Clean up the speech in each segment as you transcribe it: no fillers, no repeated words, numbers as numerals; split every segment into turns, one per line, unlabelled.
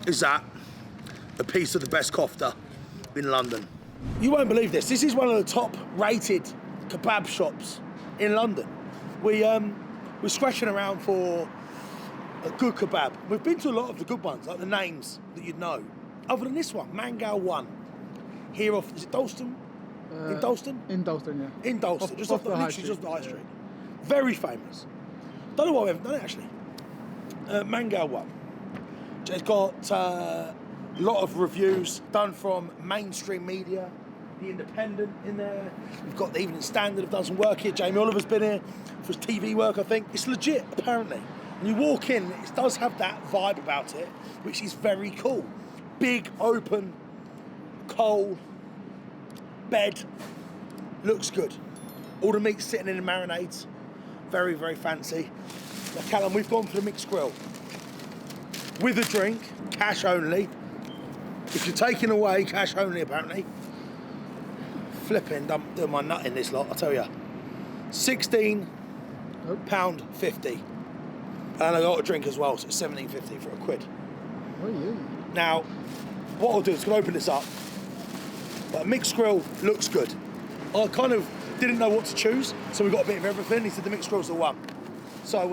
is that a piece of the best kofta in London. You won't believe this. This is one of the top rated kebab shops in London. We're scratching around for a good kebab. We've been to a lot of the good ones, like the names that you'd know. Other than this one, Mangal 1. Here off, is it Dalston? In Dalston?
In Dalston, yeah.
In Dalston, just off the high street. Just the high street. Very famous. Don't know why we haven't done it actually. Mangal 1. It's got a lot of reviews done from mainstream media, The Independent in there. We've got the Evening Standard have done some work here. Jamie Oliver's been here for his TV work, I think. It's legit, apparently. When you walk in, it does have that vibe about it, which is very cool. Big, open, coal, bed, looks good. All the meat's sitting in the marinades. Very, very fancy. Now, Calum, we've gone for the mixed grill. With a drink, cash only. If you're taking away, cash only apparently. Flipping, I'm doing my nut in this lot, I tell you. £16.50. And I got a drink as well, so it's £17.50 for £1.
Oh, yeah.
Now, what I'll do is open this up. But mixed grill looks good. I kind of didn't know what to choose, so we got a bit of everything. He said the mixed grill's the one. So,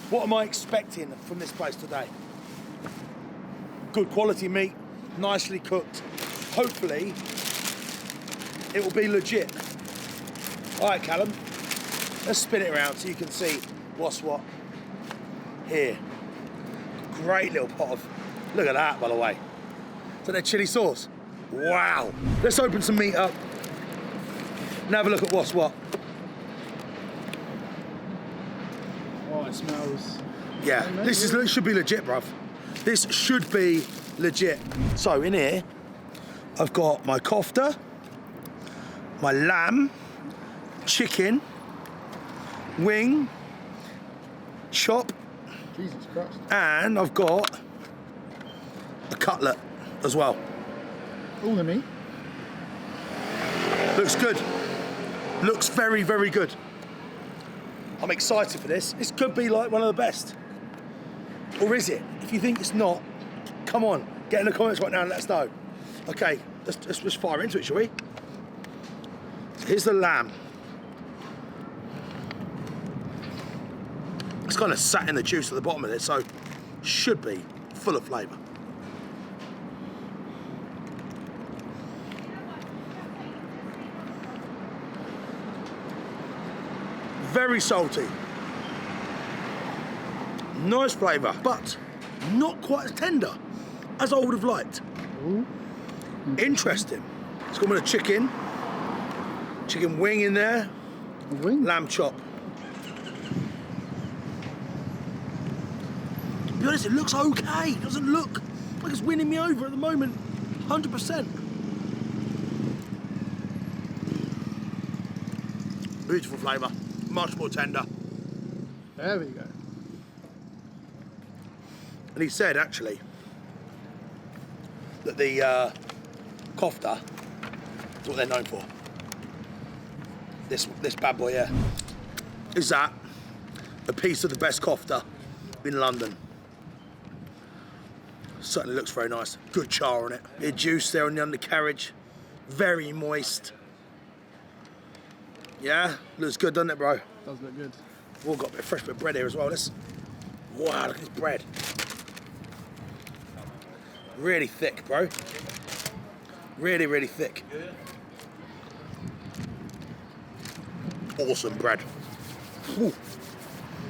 what am I expecting from this place today? Good quality meat, nicely cooked. Hopefully, it will be legit. All right, Calum, let's spin it around so you can see what's what here. Great little pot of, look at that, by the way. Is that their chili sauce? Wow. Let's open some meat up and have a look at what's what.
Oh, it smells.
Yeah, this should be legit, bruv. This should be legit. So in here, I've got my kofta, my lamb, chicken, wing, chop,
Jesus Christ.
and I've got a cutlet as well.
All the meat.
Looks good. Looks very, very good. I'm excited for this. This could be like one of the best. Or is it? If you think it's not, come on, get in the comments right now and let us know. Okay, let's just fire into it, shall we? So here's the lamb. It's kind of sat in the juice at the bottom of it, so should be full of flavour. Very salty. Nice flavour, but not quite as tender as I would have liked.
Ooh.
Interesting. It's got a bit of chicken wing in there,
A wing?
lamb chop. To be honest, it looks okay. It doesn't look like it's winning me over at the moment. 100%. Beautiful flavour, much more tender.
There we go.
And he said, actually, that the kofta is what they're known for. This bad boy here. Is that a piece of the best kofta in London? Certainly looks very nice. Good char on it. Bit of juice there on the undercarriage. Very moist. Yeah, looks good, doesn't it, bro?
Does look good.
We've all got a bit of fresh bit of bread here as well. Wow, look at this bread. Really thick, bro. Really, really thick. Awesome bread. Woo.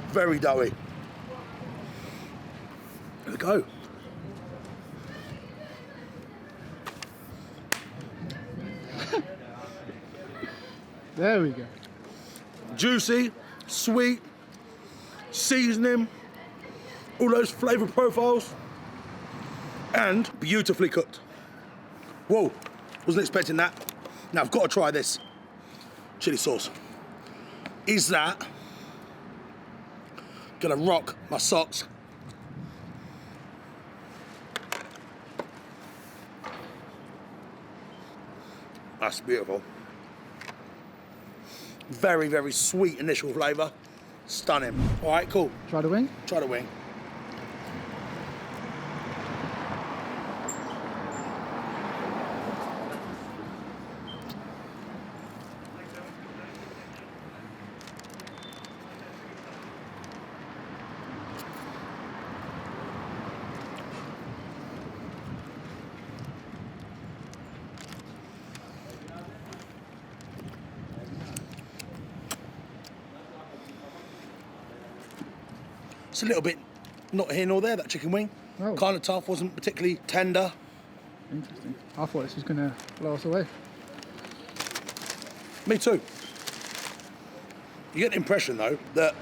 Very doughy. There we go.
There we go.
Juicy, sweet, seasoning, all those flavour profiles, and beautifully cooked. Whoa, wasn't expecting that. Now I've got to try this chili sauce. Is that gonna rock my socks? That's beautiful. Very, very sweet initial flavour. Stunning. All right, cool.
Try the wing?
Try the wing. It's a little bit not here nor there, that chicken wing.
Oh.
Kind of tough, wasn't particularly tender.
Interesting. I thought this was going to blow us away.
Me too. You get the impression though that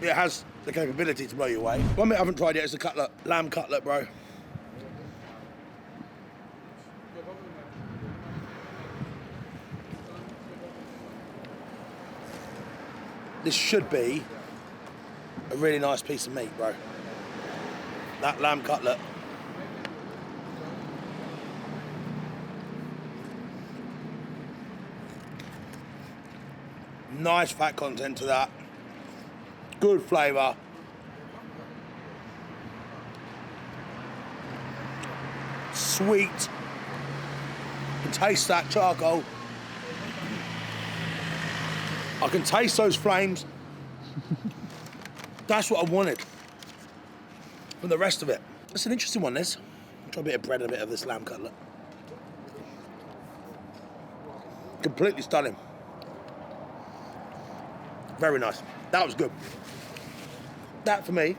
it has the capability to blow you away. One bit I haven't tried yet is the cutlet, lamb cutlet, bro. This should be a really nice piece of meat, bro. That lamb cutlet. Nice fat content to that. Good flavour. Sweet. You can taste that charcoal. I can taste those flames. That's what I wanted from the rest of it. It's an interesting one, this. I'll try a bit of bread and a bit of this lamb cutlet. Completely stunning. Very nice. That was good. That for me,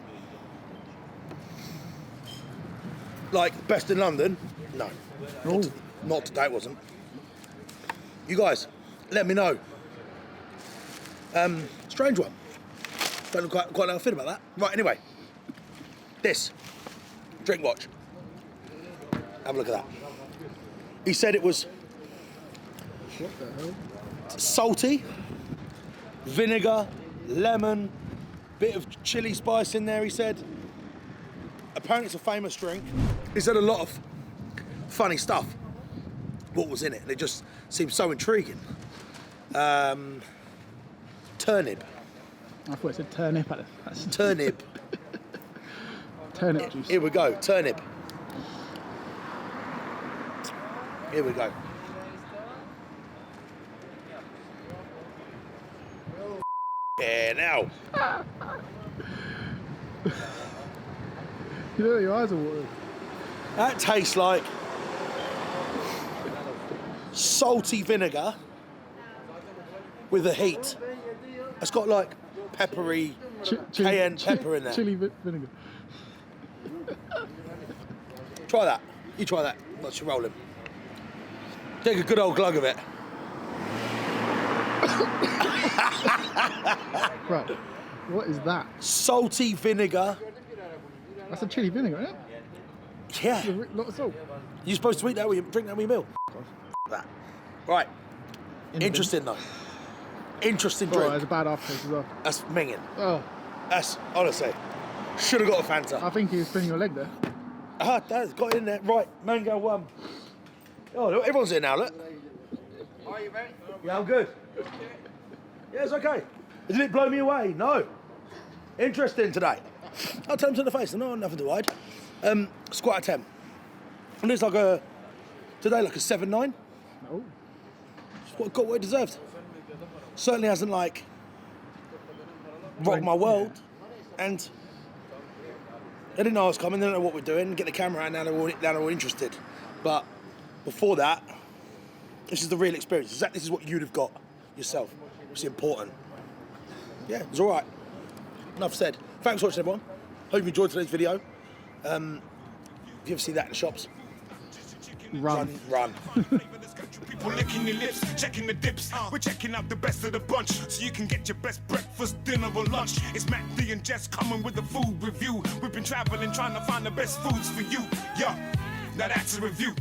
like best in London, no. Not today, it wasn't. You guys, let me know. Strange one. Don't quite know how I feel about that. Right, anyway. This. Drink watch. Have a look at that. He said it was
What the hell?
salty, vinegar, lemon, bit of chili spice in there, he said. Apparently it's a famous drink. He said a lot of funny stuff. What was in it? And it just seemed so intriguing. Turnip.
I thought it said turnip. That's
Turnip.
turnip juice.
Here we go, turnip. Here we go. Yeah, now.
You know, your eyes are watering.
That tastes like salty vinegar with the heat. It's got like peppery, cayenne pepper in there.
Chili vinegar.
Try that. You try that. Once you're rolling. Take a good old glug of it.
Right. What is that?
Salty vinegar.
That's a chili vinegar, isn't it?
Yeah.
A lot of salt.
You're supposed to eat that when you drink that with your meal. That. Right. Interesting though. Interesting
Oh,
drink.
there's a bad aftertaste as well.
That's minging.
Oh,
That's honestly. Should have got a Fanta.
I think he was spinning your leg there.
Ah, that's got it in there. Right, Mangal 1. Oh, look, everyone's here now, look.
How are you, mate?
Yeah, I'm good. Yeah, it's okay. Did it blow me away? No. Interesting today. I'll tell him to the face. No, nothing to hide. It's quite a 10. And it's like a, today like a 7-9.
Oh,
It's got what it deserved. Certainly hasn't like rocked my world. And they didn't know I was coming, they didn't know what we're doing, get the camera out, now they're all interested. But before that, this is the real experience. This is what you'd have got yourself. It's important. Yeah, it was all right. Enough said. Thanks for watching, everyone. Hope you enjoyed today's video. If you ever see that in the shops,
run.
run.
People licking your lips, checking the dips. We're checking out the best of the bunch, so you can get your best breakfast, dinner, or lunch. It's Matt D and Jess coming with a food review. We've been traveling, trying to find the best foods for you. Yeah, now that's a review.